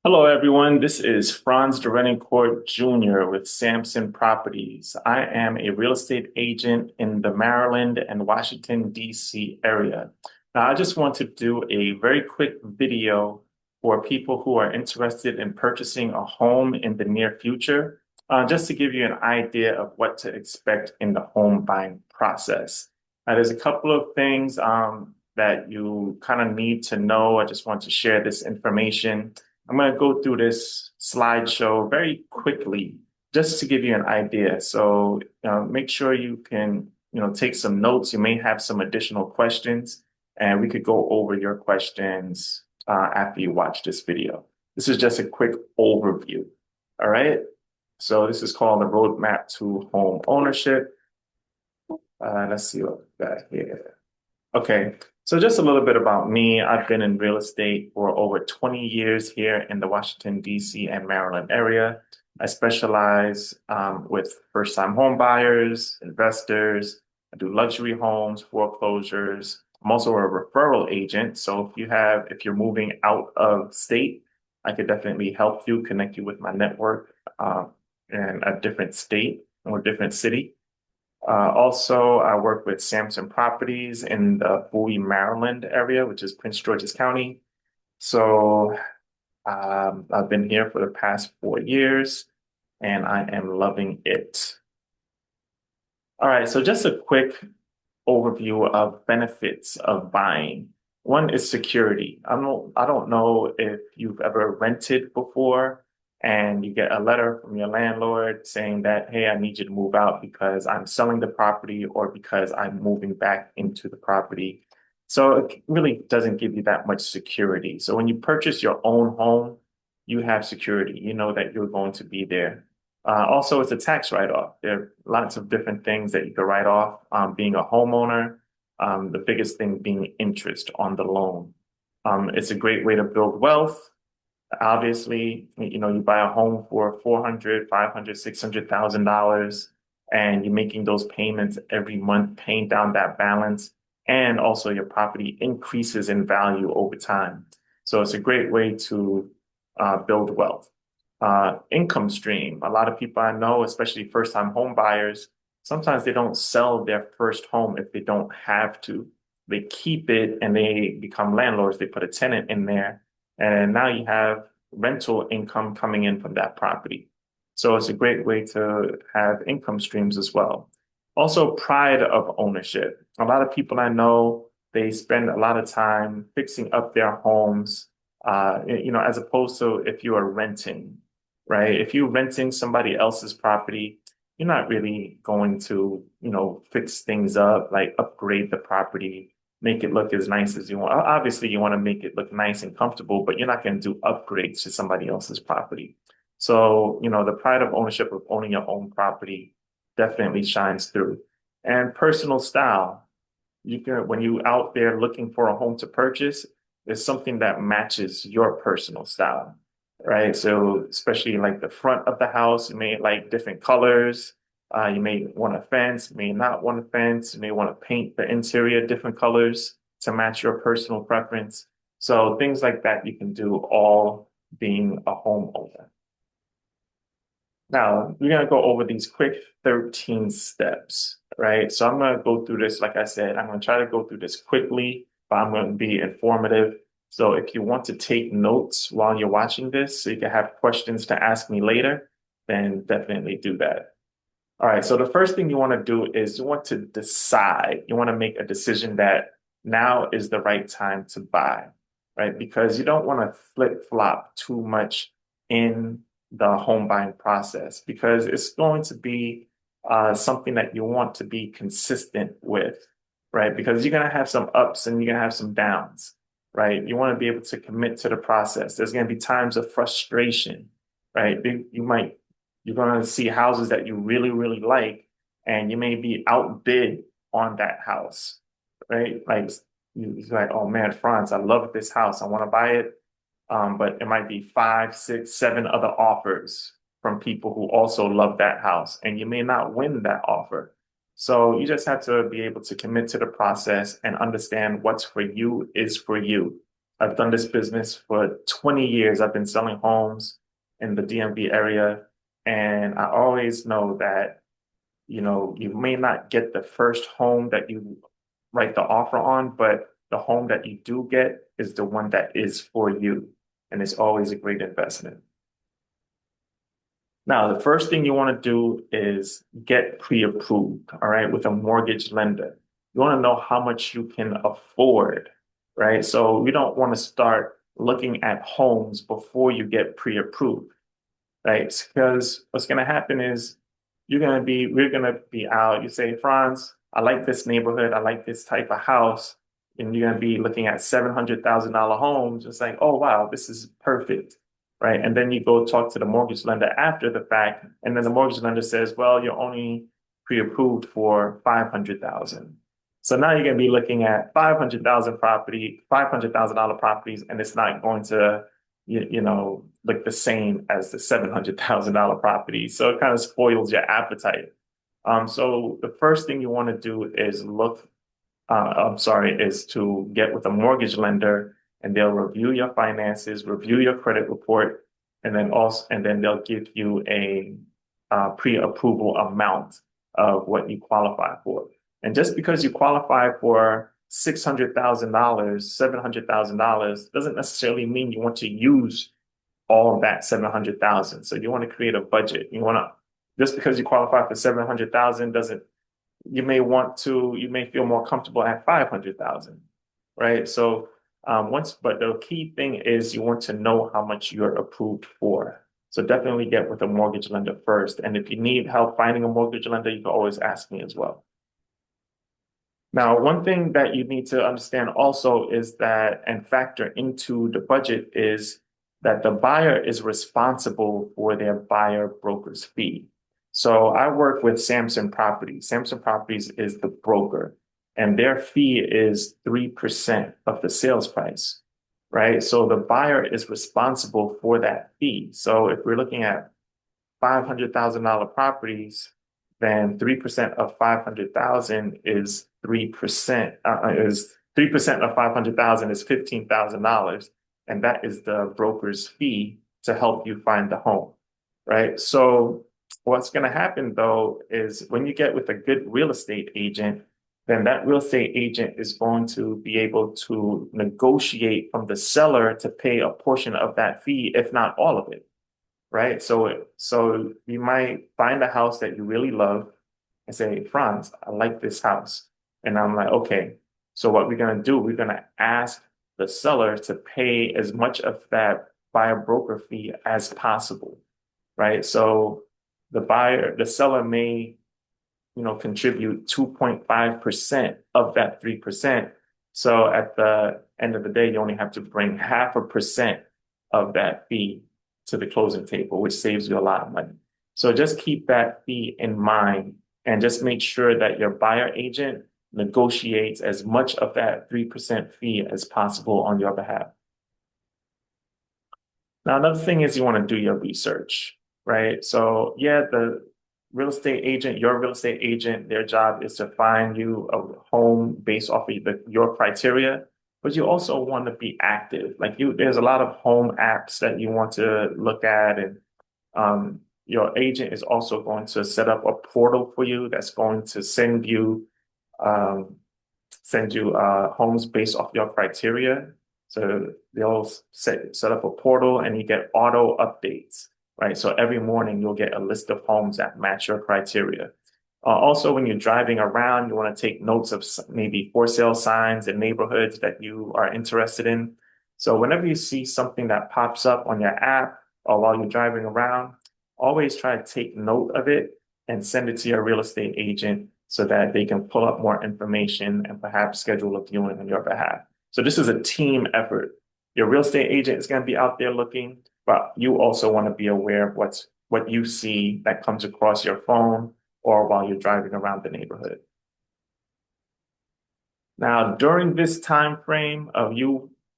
Hello, everyone. This is Franz Court Jr. with Sampson Properties. I am a real estate agent in the Maryland and Washington, D.C. area. Now, I just want to do a very quick video for people who are interested in purchasing a home in the near future, just to give you an idea of what to expect in the home buying process. There's a couple of things that you kind of need to know. I just want to share this information. I'm going to go through this slideshow very quickly just to give you an idea. So make sure you can, take some notes. You may have some additional questions, and we could go over your questions after you watch this video. This is just a quick overview. All right. So this is called the Roadmap to Home Ownership. Let's see what we got here. Okay, so just a little bit about me. I've been in real estate for over 20 years here in the Washington, D.C. and Maryland area. I specialize with first-time home buyers, investors. I do luxury homes, foreclosures. I'm also a referral agent. So if you're moving out of state, I could definitely help you, connect you with my network in a different state or different city. Also, I work with Sampson Properties in the Bowie, Maryland area, which is Prince George's County. So I've been here for the past 4 years and I am loving it. All right, so just a quick overview of benefits of buying. One is security. I don't know if you've ever rented before and you get a letter from your landlord saying that, hey, I need you to move out because I'm selling the property or because I'm moving back into the property. So it really doesn't give you that much security. So when you purchase your own home, you have security. You know that you're going to be there. Also, it's a tax write-off. There are lots of different things that you can write off being a homeowner. The biggest thing being interest on the loan. It's a great way to build wealth. Obviously, you buy a home for 400, 500, $600,000, and you're making those payments every month, paying down that balance, and also your property increases in value over time. So it's a great way to build wealth. Income stream. A lot of people I know, especially first-time home buyers, sometimes they don't sell their first home if they don't have to. They keep it and they become landlords. They put a tenant in there, and now you have rental income coming in from that property. So it's a great way to have income streams as well. Also, pride of ownership. A lot of people I know, they spend a lot of time fixing up their homes, as opposed to if you are renting, right? If you're renting somebody else's property, you're not really going to, fix things up, like upgrade the property, make it look as nice as you want. Obviously, you want to make it look nice and comfortable, but you're not going to do upgrades to somebody else's property. So, the pride of ownership of owning your own property definitely shines through. And personal style. When you're out there looking for a home to purchase, there's something that matches your personal style, right? So especially like the front of the house, you may like different colors. You may want a fence, may not want a fence. You may want to paint the interior different colors to match your personal preference. So things like that you can do all being a homeowner. Now, we're going to go over these quick 13 steps, right? So I'm going to go through this, like I said, I'm going to try to go through this quickly, but I'm going to be informative. So if you want to take notes while you're watching this, so you can have questions to ask me later, then definitely do that. All right, so the first thing you want to do is you want to decide. You want to make a decision that now is the right time to buy, right? Because you don't want to flip-flop too much in the home buying process because it's going to be something that you want to be consistent with, right? Because you're going to have some ups and you're going to have some downs, right? You want to be able to commit to the process. There's going to be times of frustration, right? You're going to see houses that you really, really like, and you may be outbid on that house, right? Like you're like, oh man, Franz, I love this house. I want to buy it. But it might be five, six, seven other offers from people who also love that house, and you may not win that offer. So you just have to be able to commit to the process and understand what's for you is for you. I've done this business for 20 years. I've been selling homes in the DMV area, and I always know that, you may not get the first home that you write the offer on, but the home that you do get is the one that is for you, and it's always a great investment. Now, the first thing you want to do is get pre-approved, all right, with a mortgage lender. You want to know how much you can afford, right? So we don't want to start looking at homes before you get pre-approved, right? Because what's going to happen is we're going to be out. You say, Franz, I like this neighborhood. I like this type of house. And you're going to be looking at $700,000 homes. It's like, oh, wow, this is perfect, right? And then you go talk to the mortgage lender after the fact. And then the mortgage lender says, well, you're only pre-approved for 500,000. So now you're going to be looking at 500,000 $500,000 properties, and it's not going to look the same as the $700,000 property. So it kind of spoils your appetite. So the first thing you want to do is is to get with a mortgage lender, and they'll review your finances, review your credit report, and then they'll give you a pre-approval amount of what you qualify for. And just because you qualify for $600,000, $700,000 doesn't necessarily mean you want to use all of that 700,000. So you want to create a budget. Just because you qualify for 700,000 doesn't, you may feel more comfortable at 500,000, right? So but the key thing is you want to know how much you're approved for. So definitely get with a mortgage lender first. And if you need help finding a mortgage lender, you can always ask me as well. Now, one thing that you need to understand also is that, and factor into the budget, is that the buyer is responsible for their buyer broker's fee. So I work with Samson Properties. Samson Properties is the broker, and their fee is 3% of the sales price, right? So the buyer is responsible for that fee. So if we're looking at $500,000 properties, then 3% of 500,000 is 3%, is 3% of 500,000 is $15,000. And that is the broker's fee to help you find the home, right? So what's going to happen though is when you get with a good real estate agent, then that real estate agent is going to be able to negotiate from the seller to pay a portion of that fee, if not all of it, right? So you might find a house that you really love and say, Franz, I like this house. And I'm like, okay, so what we're going to do, we're going to ask the seller to pay as much of that buyer broker fee as possible, right? So the seller may, contribute 2.5% of that 3%. So at the end of the day, you only have to bring 0.5% of that fee to the closing table, which saves you a lot of money. So just keep that fee in mind and just make sure that your buyer agent negotiates as much of that 3% fee as possible on your behalf. Now, another thing is you want to do your research, right? So yeah, your real estate agent, their job is to find you a home based off of your criteria, but you also want to be active. There's a lot of home apps that you want to look at, and your agent is also going to set up a portal for you that's going to um, send you homes based off your criteria. So they'll set up a portal, and you get auto updates, right? So every morning you'll get a list of homes that match your criteria. Also, when you're driving around, you want to take notes of maybe for sale signs in neighborhoods that you are interested in. So whenever you see something that pops up on your app or while you're driving around, always try to take note of it and send it to your real estate agent so that they can pull up more information and perhaps schedule a viewing on your behalf. So this is a team effort. Your real estate agent is going to be out there looking, but you also want to be aware of what you see that comes across your phone or while you're driving around the neighborhood. Now, during this time frame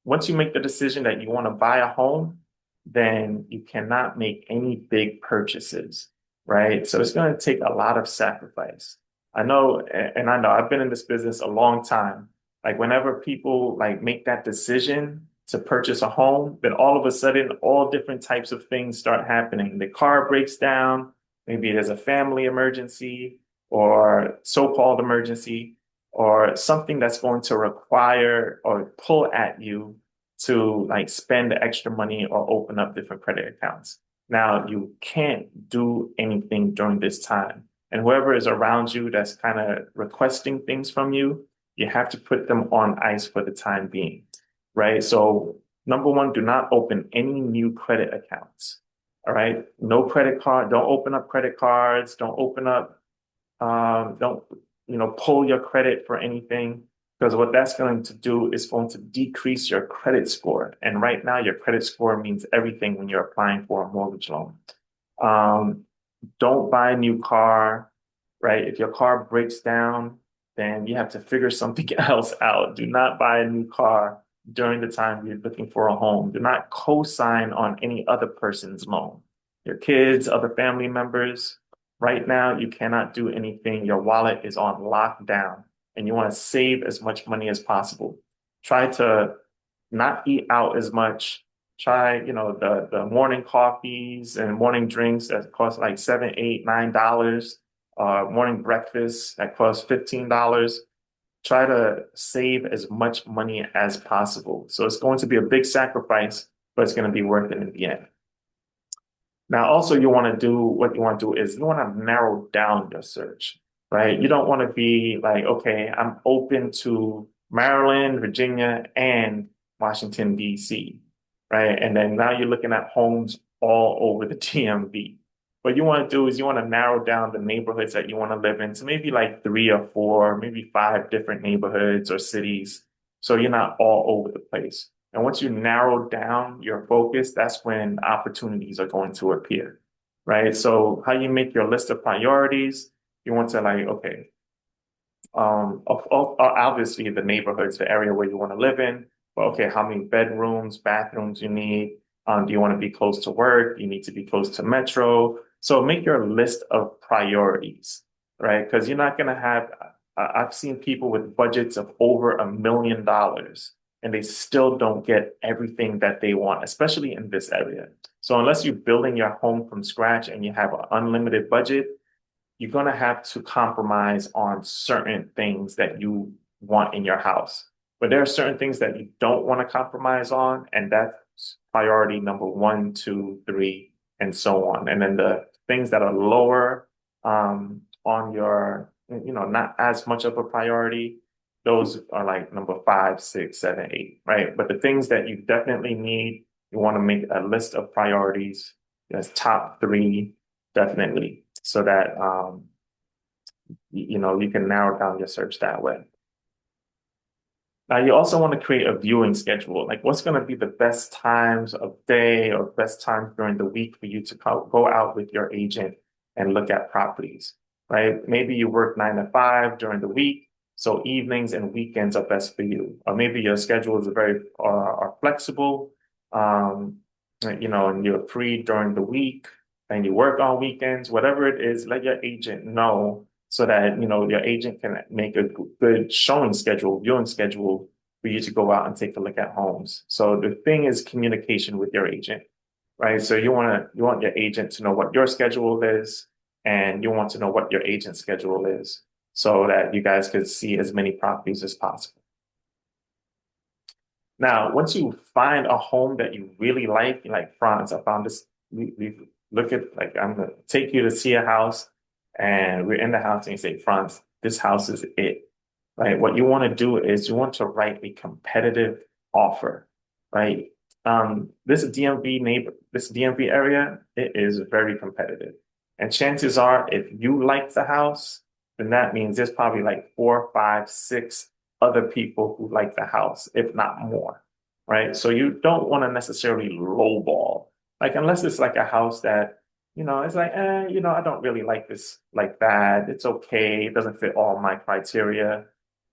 once you make the decision that you want to buy a home, then you cannot make any big purchases, right? So it's going to take a lot of sacrifice. I know I've been in this business a long time. Like whenever people make that decision, to purchase a home, then all of a sudden, all different types of things start happening. The car breaks down, maybe there's a family emergency or so-called emergency, or something that's going to require or pull at you to like spend extra money or open up different credit accounts. Now, you can't do anything during this time. And whoever is around you that's kind of requesting things from you, you have to put them on ice for the time being, right? So, number one, do not open any new credit accounts. All right. No credit card. Don't open up credit cards. Don't open up, don't, pull your credit for anything, because what that's going to do is going to decrease your credit score. And right now, your credit score means everything when you're applying for a mortgage loan. Um, don't buy a new car, right? If your car breaks down, then you have to figure something else out. Do not buy a new car during the time you're looking for a home. Do not co-sign on any other person's loan. Your kids, other family members. Right now, you cannot do anything. Your wallet is on lockdown, and you want to save as much money as possible. Try to not eat out as much. Try, the morning coffees and morning drinks that cost like $7, $8, $9. Morning breakfast that costs $15. Try to save as much money as possible. So it's going to be a big sacrifice, but it's going to be worth it in the end. Now, also, what you want to do is you want to narrow down your search, right? You don't want to be like, okay, I'm open to Maryland, Virginia, and Washington, D.C., right? And then now you're looking at homes all over the DMV. What you want to do is you want to narrow down the neighborhoods that you want to live in to maybe like three or four, maybe five different neighborhoods or cities. So you're not all over the place. And once you narrow down your focus, that's when opportunities are going to appear, right? So how you make your list of priorities, you want to like, okay, obviously the neighborhoods, the area where you want to live in, but okay, how many bedrooms, bathrooms you need? Do you want to be close to work? You need to be close to metro. So make your list of priorities, right? Because you're not going to have, I've seen people with budgets of over $1 million and they still don't get everything that they want, especially in this area. So unless you're building your home from scratch and you have an unlimited budget, you're going to have to compromise on certain things that you want in your house. But there are certain things that you don't want to compromise on, and that's priority number one, two, three, and so on. And then the things that are lower on your, not as much of a priority, those are like number five, six, seven, eight, right? But the things that you definitely need, you want to make a list of priorities. That's top three, definitely, so that you can narrow down your search that way. Now, you also want to create a viewing schedule. Like, what's going to be the best times of day or best times during the week for you to go out with your agent and look at properties, right? Maybe you work 9 to 5 during the week, so evenings and weekends are best for you. Or maybe your schedules are flexible, and you're free during the week and you work on weekends. Whatever it is, let your agent know so that your agent can make a good showing schedule, viewing schedule for you to go out and take a look at homes. So the thing is communication with your agent, right? So you want your agent to know what your schedule is, and you want to know what your agent's schedule is, so that you guys could see as many properties as possible. Now, once you find a home that you really like Franz, I found this. We look at, like, I'm gonna take you to see a house, and we're in the house, and you say, Franz, this house is it, right? What you want to do is you want to write a competitive offer, right? This DMV area, it is very competitive, and chances are, if you like the house, then that means there's probably like four, five, six other people who like the house, if not more, right? So you don't want to necessarily lowball, like unless it's like a house that, it's like, I don't really like this like that. It's okay. It doesn't fit all my criteria.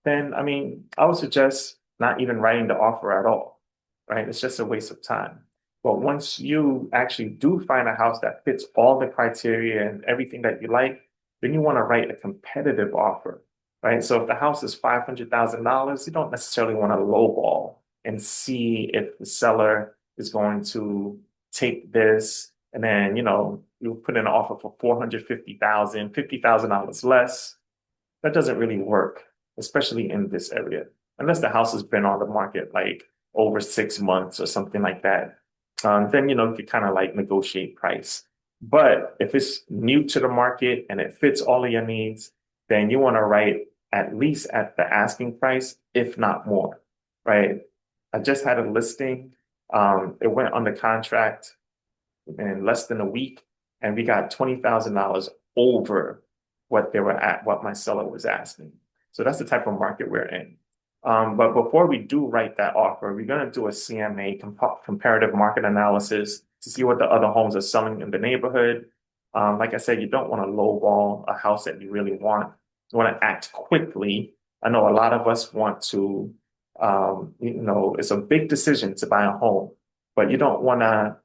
Then, I mean, I would suggest not even writing the offer at all, right? It's just a waste of time. But once you actually do find a house that fits all the criteria and everything that you like, then you want to write a competitive offer, right? So if the house is $500,000, you don't necessarily want to lowball. and see if the seller is going to take this. And then, you put in an offer for 450,000, $50,000 less. That doesn't really work, especially in this area, unless the house has been on the market like over 6 months or something like that. Then you could kind of like negotiate price. But if it's new to the market and it fits all of your needs, then you want to write at least at the asking price, if not more, right? I just had a listing. It went under contract in less than a week, and we got $20,000 over what they were at, what my seller was asking. So that's the type of market we're in. But before we do write that offer, we're going to do a CMA, comparative market analysis, to see what the other homes are selling in the neighborhood. Like I said, you don't want to lowball a house that you really want. You want to act quickly. I know a lot of us want to, it's a big decision to buy a home, but you don't want to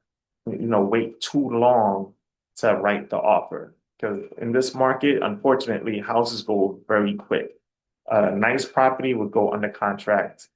wait too long to write the offer. Because in this market, unfortunately, houses go very quick. A nice property would go under contract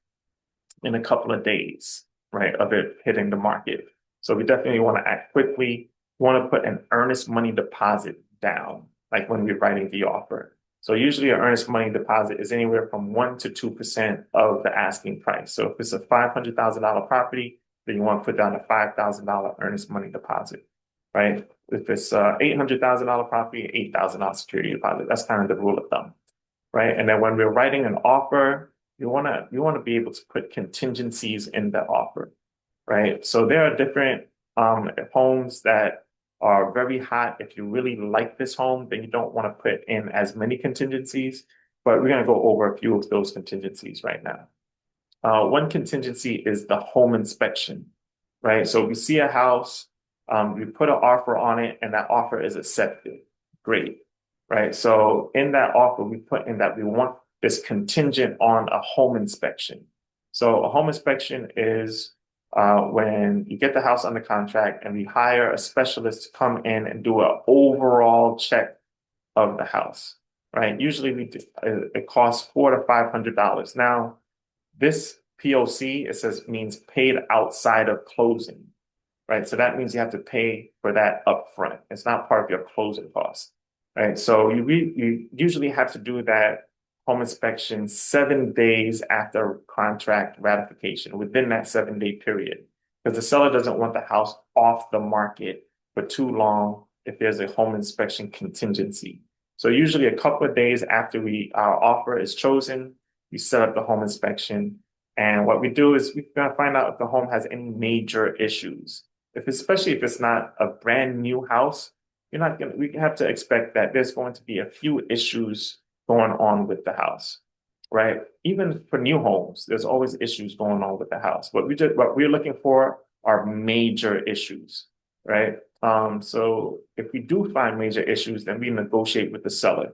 in a couple of days, right, of it hitting the market. So we definitely want to act quickly. We want to put an earnest money deposit down, like when we're writing the offer. So usually an earnest money deposit is anywhere from 1 to 2% of the asking price. So if it's a $500,000 property, then you want to put down a $5,000 earnest money deposit, right? If it's a $800,000 property, $8,000 security deposit. That's kind of the rule of thumb, right? And then when we're writing an offer, you want to be able to put contingencies in the offer, right? So there are different homes that are very hot. If you really like this home, then you don't want to put in as many contingencies, but we're going to go over a few of those contingencies right now. One contingency is the home inspection, right? So we see a house, we put an offer on it, and that offer is accepted. Great, right? So in that offer, we put in that we want this contingent on a home inspection. So a home inspection is when you get the house under contract and we hire a specialist to come in and do an overall check of the house, right? Usually it costs $400 to $500. Now, this POC, it says means paid outside of closing, right? So that means you have to pay for that upfront. It's not part of your closing costs, right? So you usually have to do that home inspection 7 days after contract ratification, within that 7 day period, because the seller doesn't want the house off the market for too long if there's a home inspection contingency. So usually a couple of days after our offer is chosen, we set up the home inspection. And what we do is we're going to find out if the home has any major issues. Especially if it's not a brand new house, we have to expect that there's going to be a few issues going on with the house, right? Even for new homes, there's always issues going on with the house. What we're looking for are major issues, right? So if we do find major issues, then we negotiate with the seller,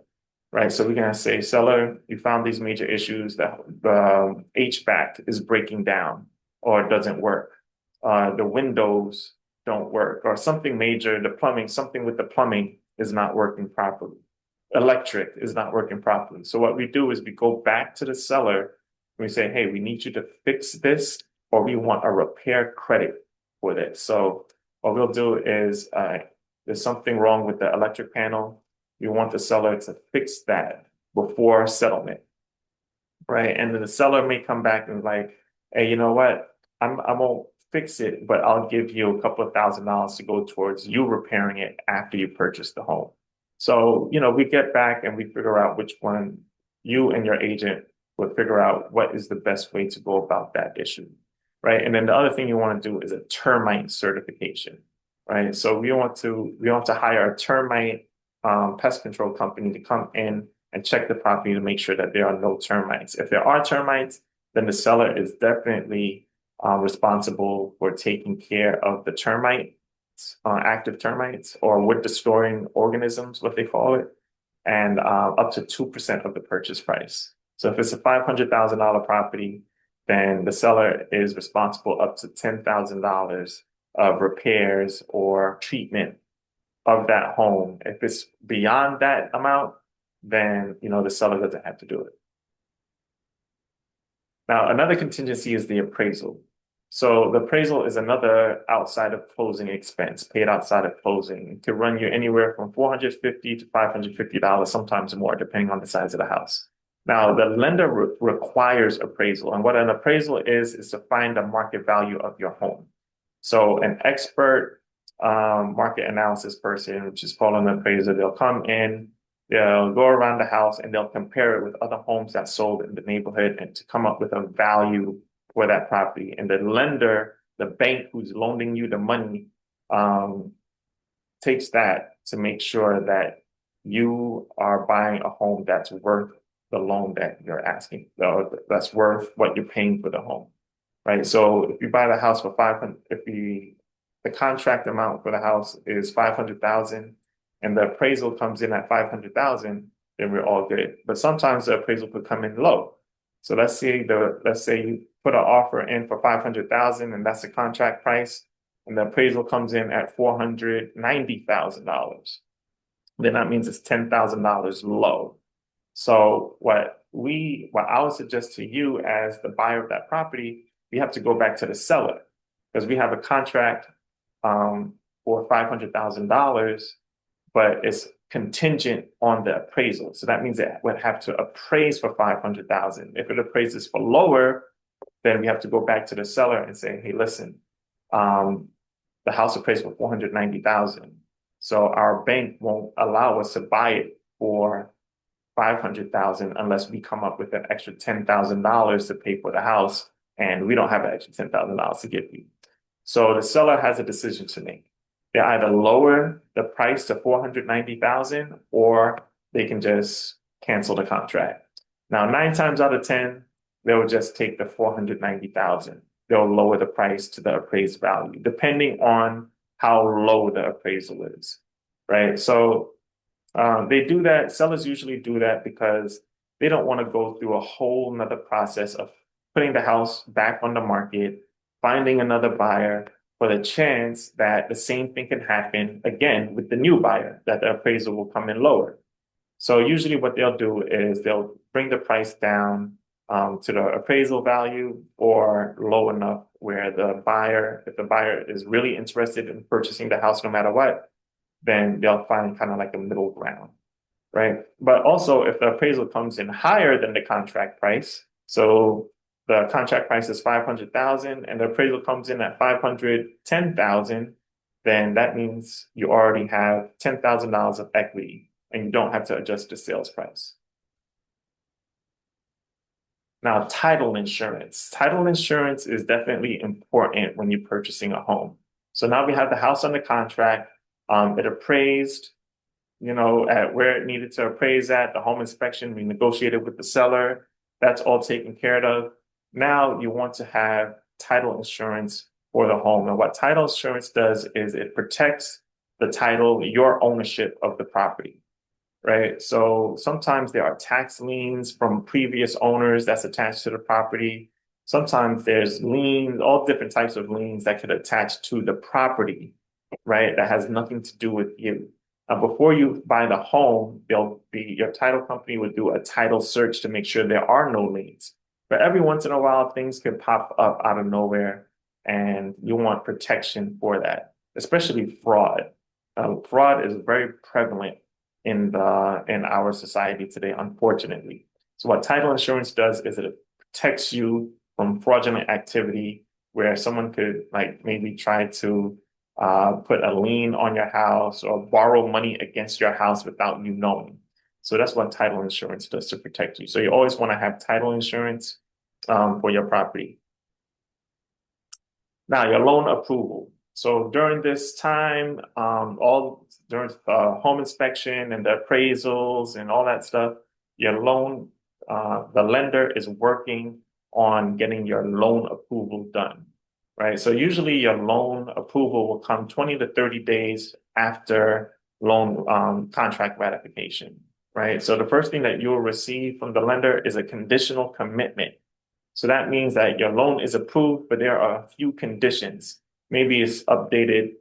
right? So we're gonna say, seller, you found these major issues, that the HVAC is breaking down or it doesn't work. The windows don't work, or something major, something with the plumbing is not working properly. Electric is not working properly. So what we do is we go back to the seller and we say, hey, we need you to fix this, or we want a repair credit for this. So what we'll do is there's something wrong with the electric panel. We want the seller to fix that before settlement, right? And then the seller may come back and like, hey, you know what? I won't fix it, but I'll give you a couple of $1,000s to go towards you repairing it after you purchase the home. So, we get back and we figure out which one you and your agent would figure out what is the best way to go about that issue, right? And then the other thing you want to do is a termite certification, right? So we want to hire a termite pest control company to come in and check the property to make sure that there are no termites. If there are termites, then the seller is definitely responsible for taking care of the termite, active termites, or wood destroying organisms, what they call it, and up to 2% of the purchase price. So if it's a $500,000 property, then the seller is responsible up to $10,000 of repairs or treatment of that home. If it's beyond that amount, then the seller doesn't have to do it. Now, another contingency is the appraisal. So the appraisal is another outside of closing expense, paid outside of closing. It could run you anywhere from $450 to $550, sometimes more, depending on the size of the house. Now, the lender requires appraisal, and what an appraisal is to find the market value of your home. So an expert market analysis person, which is called an appraiser, they'll come in, they'll go around the house and they'll compare it with other homes that sold in the neighborhood and to come up with a value for that property. And the lender, the bank who's loaning you the money, um, takes that to make sure that you are buying a home that's worth the loan that you're asking, that's worth what you're paying for the home, right? So if you buy the house for 500, if the contract amount for the house is 500,000 and the appraisal comes in at 500,000, then we're all good. But sometimes the appraisal could come in low. So let's say you put an offer in for 500,000 and that's the contract price, and the appraisal comes in at $490,000. Then that means it's $10,000 low. So what I would suggest to you as the buyer of that property, we have to go back to the seller because we have a contract for $500,000, but it's contingent on the appraisal. So that means it would have to appraise for 500,000. If it appraises for lower, then we have to go back to the seller and say, hey, listen, the house appraised for 490,000. So our bank won't allow us to buy it for 500,000 unless we come up with an extra $10,000 to pay for the house, and we don't have an extra $10,000 to give you. So the seller has a decision to make. They either lower the price to 490,000 or they can just cancel the contract. Now, 9 times out of 10, they'll just take the 490,000. They'll lower the price to the appraised value, depending on how low the appraisal is, right? So they do that. Sellers usually do that because they don't want to go through a whole nother process of putting the house back on the market, finding another buyer for the chance that the same thing can happen again with the new buyer, that the appraisal will come in lower. So usually what they'll do is they'll bring the price down to the appraisal value or low enough where if the buyer is really interested in purchasing the house no matter what, then they'll find kind of like a middle ground, right? But also if the appraisal comes in higher than the contract price, so the contract price is 500,000 and the appraisal comes in at 510,000, then that means you already have $10,000 of equity and you don't have to adjust the sales price. Now, title insurance. Title insurance is definitely important when you're purchasing a home. So now we have the house under contract. It appraised, at where it needed to appraise at. The home inspection, we negotiated with the seller. That's all taken care of. Now you want to have title insurance for the home. And what title insurance does is it protects the title, your ownership of the property, right? So sometimes there are tax liens from previous owners that's attached to the property. Sometimes there's liens, all different types of liens that could attach to the property, right? That has nothing to do with you. Before you buy the home, your title company would do a title search to make sure there are no liens. But every once in a while, things can pop up out of nowhere, and you want protection for that, especially fraud. Fraud is very prevalent in our society today, unfortunately. So what title insurance does is it protects you from fraudulent activity where someone could like maybe try to put a lien on your house or borrow money against your house without you knowing. So that's what title insurance does to protect you. So you always want to have title insurance for your property. Now, your loan approval. So during this time, during home inspection and the appraisals and all that stuff, your loan, the lender is working on getting your loan approval done, right? So usually your loan approval will come 20 to 30 days after loan contract ratification, right? So the first thing that you'll receive from the lender is a conditional commitment. So that means that your loan is approved, but there are a few conditions. Maybe it's updated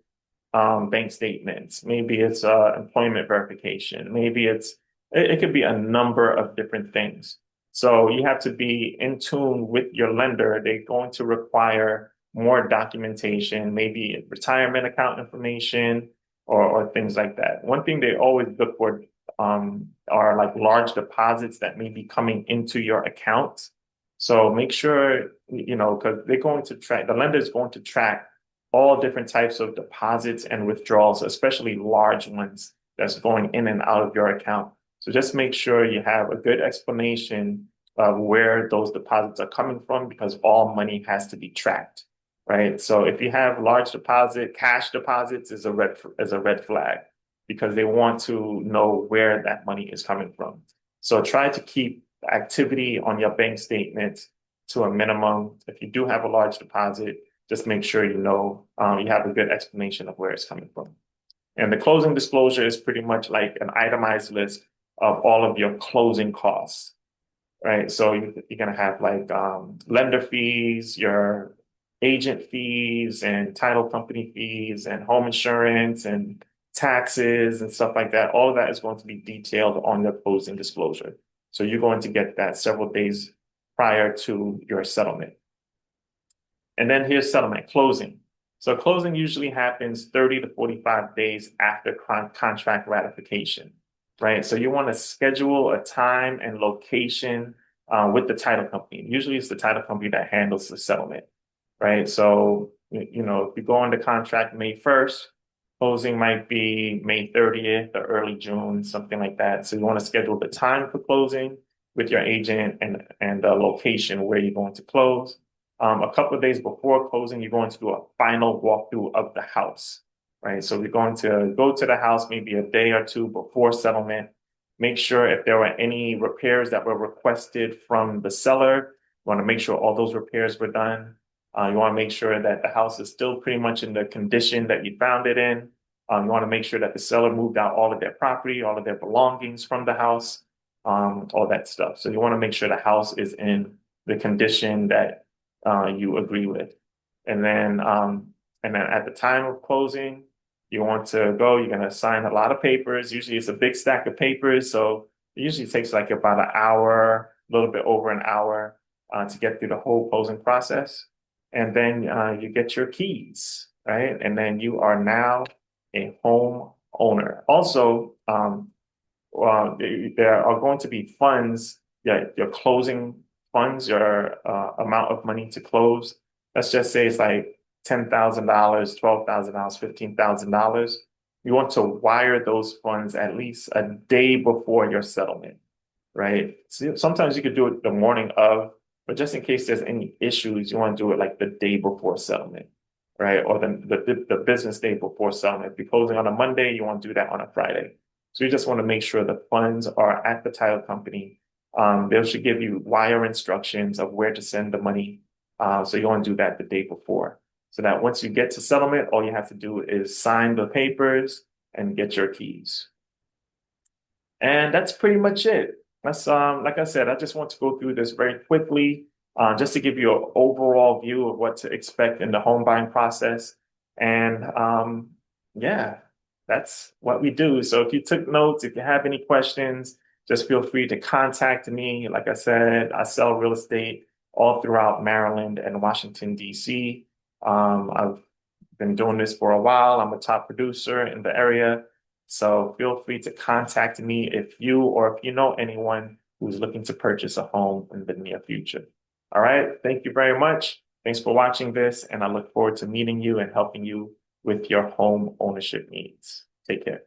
bank statements. Maybe it's employment verification. Maybe it could be a number of different things. So you have to be in tune with your lender. They're going to require more documentation, maybe retirement account information or things like that. One thing they always look for are like large deposits that may be coming into your account. So make sure, because they're going to track, the lender is going to track all different types of deposits and withdrawals, especially large ones that's going in and out of your account. So just make sure you have a good explanation of where those deposits are coming from because all money has to be tracked, right? So if you have large deposit, cash deposits is a red flag because they want to know where that money is coming from. So try to keep activity on your bank statement to a minimum. If you do have a large deposit, just make sure you have a good explanation of where it's coming from. And the closing disclosure is pretty much like an itemized list of all of your closing costs, right? So you're going to have like lender fees, your agent fees, and title company fees, and home insurance, and taxes, and stuff like that. All of that is going to be detailed on your closing disclosure. So you're going to get that several days prior to your settlement. And then here's settlement, closing. So closing usually happens 30 to 45 days after contract ratification, right? So you want to schedule a time and location with the title company. Usually it's the title company that handles the settlement, right? So, if you go into contract May 1st, closing might be May 30th or early June, something like that. So you want to schedule the time for closing with your agent and the location where you're going to close. A couple of days before closing, you're going to do a final walkthrough of the house, right? So we're going to go to the house maybe a day or two before settlement. Make sure if there were any repairs that were requested from the seller, you want to make sure all those repairs were done. You want to make sure that the house is still pretty much in the condition that you found it in. You want to make sure that the seller moved out all of their property, all of their belongings from the house, all that stuff. So you want to make sure the house is in the condition that you agree with. And then at the time of closing, you want to go, you're going to sign a lot of papers. Usually it's a big stack of papers. So it usually takes like about an hour, a little bit over an hour to get through the whole closing process. And then you get your keys, right? And then you are now a home owner. Also, there are going to be funds, your closing funds, your amount of money to close. Let's just say it's like $10,000, $12,000, $15,000. You want to wire those funds at least a day before your settlement, right? So sometimes you could do it the morning of, but just in case there's any issues, you want to do it like the day before settlement, right? Or the business day before settlement. If you're closing on a Monday, you want to do that on a Friday. So you just want to make sure the funds are at the title company. They should give you wire instructions of where to send the money. So you want to do that the day before. So that once you get to settlement, all you have to do is sign the papers and get your keys. And that's pretty much it. That's like I said, I just want to go through this very quickly, just to give you an overall view of what to expect in the home buying process. And yeah, that's what we do. So if you took notes, if you have any questions, just feel free to contact me. Like I said, I sell real estate all throughout Maryland and Washington, D.C. I've been doing this for a while. I'm a top producer in the area. So feel free to contact me if you know anyone who's looking to purchase a home in the near future. All right. Thank you very much. Thanks for watching this, and I look forward to meeting you and helping you with your home ownership needs. Take care.